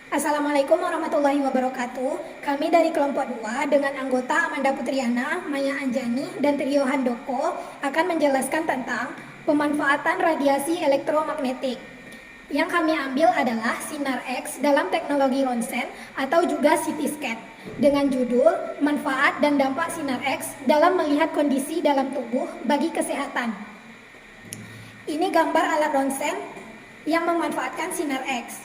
Assalamualaikum warahmatullahi wabarakatuh. Kami dari kelompok 2 dengan anggota Amanda Putriana, Maya Anjani, dan Trio Handoko akan menjelaskan tentang pemanfaatan radiasi elektromagnetik. Yang kami ambil adalah sinar X dalam teknologi ronsen atau juga CT scan dengan judul Manfaat dan Dampak Sinar X dalam Melihat Kondisi dalam Tubuh bagi Kesehatan. Ini gambar alat ronsen yang memanfaatkan sinar X.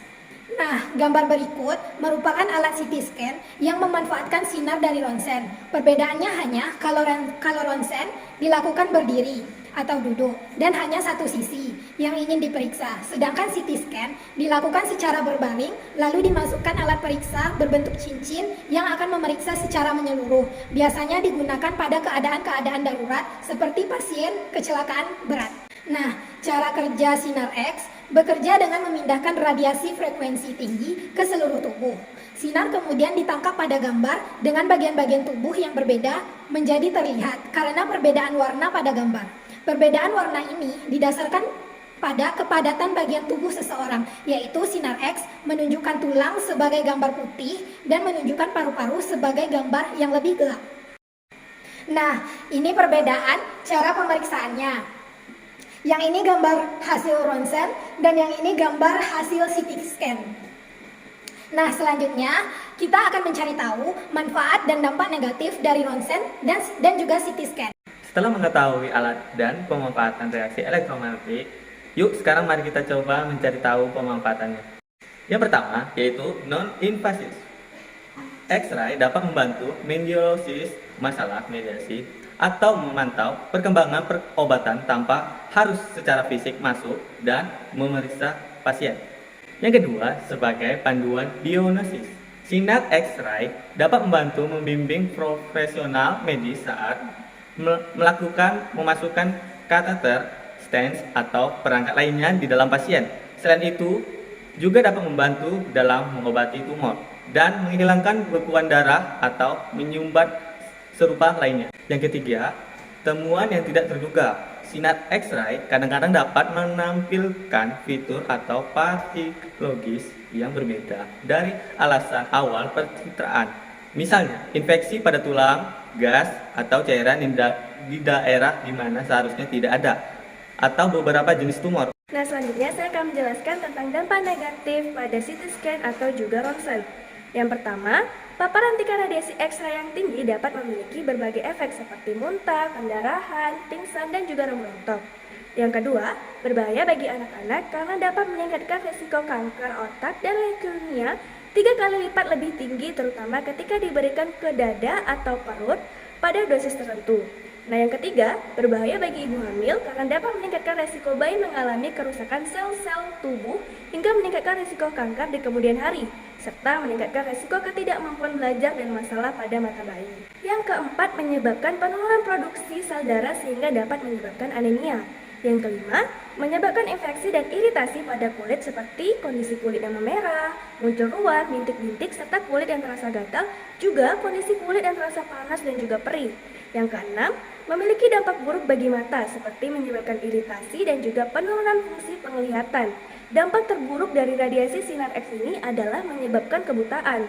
Nah, gambar berikut merupakan alat CT scan yang memanfaatkan sinar dari ronsen. Perbedaannya hanya kalau ronsen dilakukan berdiri atau duduk dan hanya satu sisi yang ingin diperiksa. Sedangkan CT scan dilakukan secara berbaling lalu dimasukkan alat periksa berbentuk cincin yang akan memeriksa secara menyeluruh. Biasanya digunakan pada keadaan-keadaan darurat seperti pasien kecelakaan berat. Nah, cara kerja sinar X bekerja dengan memindahkan radiasi frekuensi tinggi ke seluruh tubuh. Sinar kemudian ditangkap pada gambar dengan bagian-bagian tubuh yang berbeda menjadi terlihat karena perbedaan warna pada gambar. Perbedaan warna ini didasarkan pada kepadatan bagian tubuh seseorang, yaitu sinar X menunjukkan tulang sebagai gambar putih dan menunjukkan paru-paru sebagai gambar yang lebih gelap. Nah, ini perbedaan cara pemeriksaannya. Yang ini gambar hasil ronsen dan yang ini gambar hasil CT scan. Nah, selanjutnya kita akan mencari tahu manfaat dan dampak negatif dari ronsen dan juga CT scan. Setelah mengetahui alat dan pemanfaatan reaksi elektromagnetik, yuk sekarang mari kita coba mencari tahu pemanfaatannya. Yang pertama yaitu non-invasif. X-ray dapat membantu mendiagnosis masalah mediasi atau memantau perkembangan perobatan tanpa harus secara fisik masuk dan memeriksa pasien. Yang kedua, sebagai panduan diagnosis. Sinar X-ray dapat membantu membimbing profesional medis saat memasukkan kateter, stents, atau perangkat lainnya di dalam pasien. Selain itu, juga dapat membantu dalam mengobati tumor dan menghilangkan bekuan darah atau menyumbat serupa lainnya. Yang ketiga, temuan yang tidak terduga. Sinar X-ray kadang-kadang dapat menampilkan fitur atau patologis yang berbeda dari alasan awal pencitraan. Misalnya, infeksi pada tulang, gas, atau cairan di daerah di mana seharusnya tidak ada, atau beberapa jenis tumor. Nah, selanjutnya saya akan menjelaskan tentang dampak negatif pada CT scan atau juga ronsen. Yang pertama, paparan tingkat radiasi X-ray yang tinggi dapat memiliki berbagai efek seperti muntah, pendarahan, pingsan, dan juga rontok. Yang kedua, berbahaya bagi anak-anak karena dapat meningkatkan risiko kanker otak dan leukemia 3 kali lipat lebih tinggi, terutama ketika diberikan ke dada atau perut pada dosis tertentu. Nah, yang ketiga, berbahaya bagi ibu hamil karena dapat meningkatkan risiko bayi mengalami kerusakan sel-sel tubuh hingga meningkatkan risiko kanker di kemudian hari, serta meningkatkan risiko ketidakmampuan belajar dan masalah pada mata bayi. Yang keempat, menyebabkan penurunan produksi sel darah sehingga dapat menyebabkan anemia. Yang kelima, menyebabkan infeksi dan iritasi pada kulit seperti kondisi kulit yang memerah, muncul ruam, bintik-bintik, serta kulit yang terasa gatal, juga kondisi kulit yang terasa panas dan juga perih. Yang keenam, memiliki dampak buruk bagi mata seperti menyebabkan iritasi dan juga penurunan fungsi penglihatan. Dampak terburuk dari radiasi sinar X ini adalah menyebabkan kebutaan.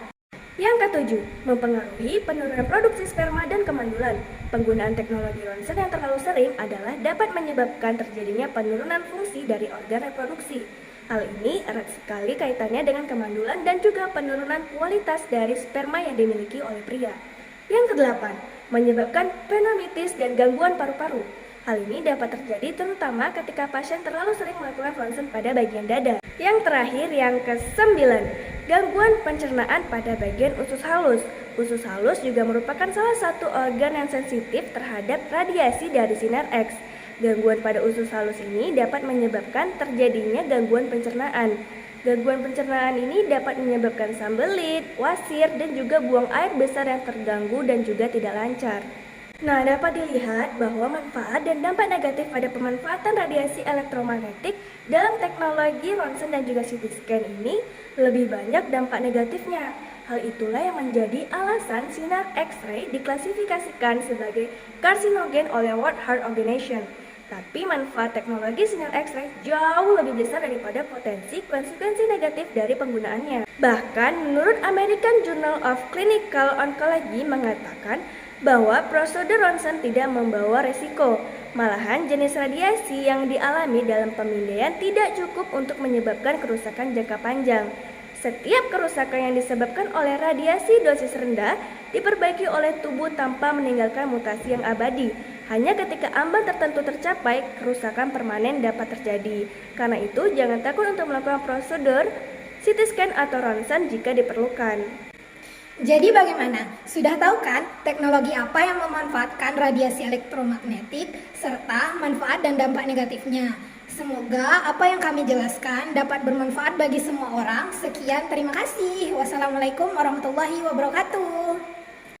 Yang ketujuh, mempengaruhi penurunan produksi sperma dan kemandulan. Penggunaan teknologi ronsen yang terlalu sering adalah dapat menyebabkan terjadinya penurunan fungsi dari organ reproduksi. Hal ini erat sekali kaitannya dengan kemandulan dan juga penurunan kualitas dari sperma yang dimiliki oleh pria. Yang kedelapan, menyebabkan pneumonitis dan gangguan paru-paru. Hal ini dapat terjadi terutama ketika pasien terlalu sering melakukan ronsen pada bagian dada. Yang terakhir, yang kesembilan, gangguan pencernaan pada bagian usus halus. Usus halus juga merupakan salah satu organ yang sensitif terhadap radiasi dari sinar X. Gangguan pada usus halus ini dapat menyebabkan terjadinya gangguan pencernaan. Gangguan pencernaan ini dapat menyebabkan sembelit, wasir, dan juga buang air besar yang terganggu dan juga tidak lancar. Nah, dapat dilihat bahwa manfaat dan dampak negatif pada pemanfaatan radiasi elektromagnetik dalam teknologi ronsen dan juga CT scan ini lebih banyak dampak negatifnya. Hal itulah yang menjadi alasan sinar X-ray diklasifikasikan sebagai karsinogen oleh World Heart Organization. Tapi manfaat teknologi sinyal X-ray jauh lebih besar daripada potensi konsekuensi negatif dari penggunaannya. Bahkan menurut American Journal of Clinical Oncology mengatakan bahwa prosedur ronsen tidak membawa resiko. Malahan jenis radiasi yang dialami dalam pemindaian tidak cukup untuk menyebabkan kerusakan jangka panjang. Setiap kerusakan yang disebabkan oleh radiasi dosis rendah diperbaiki oleh tubuh tanpa meninggalkan mutasi yang abadi. Hanya ketika ambang tertentu tercapai, kerusakan permanen dapat terjadi. Karena itu, jangan takut untuk melakukan prosedur CT scan atau ronsen jika diperlukan. Jadi bagaimana? Sudah tahu kan teknologi apa yang memanfaatkan radiasi elektromagnetik serta manfaat dan dampak negatifnya? Semoga apa yang kami jelaskan dapat bermanfaat bagi semua orang. Sekian, terima kasih. Wassalamualaikum warahmatullahi wabarakatuh.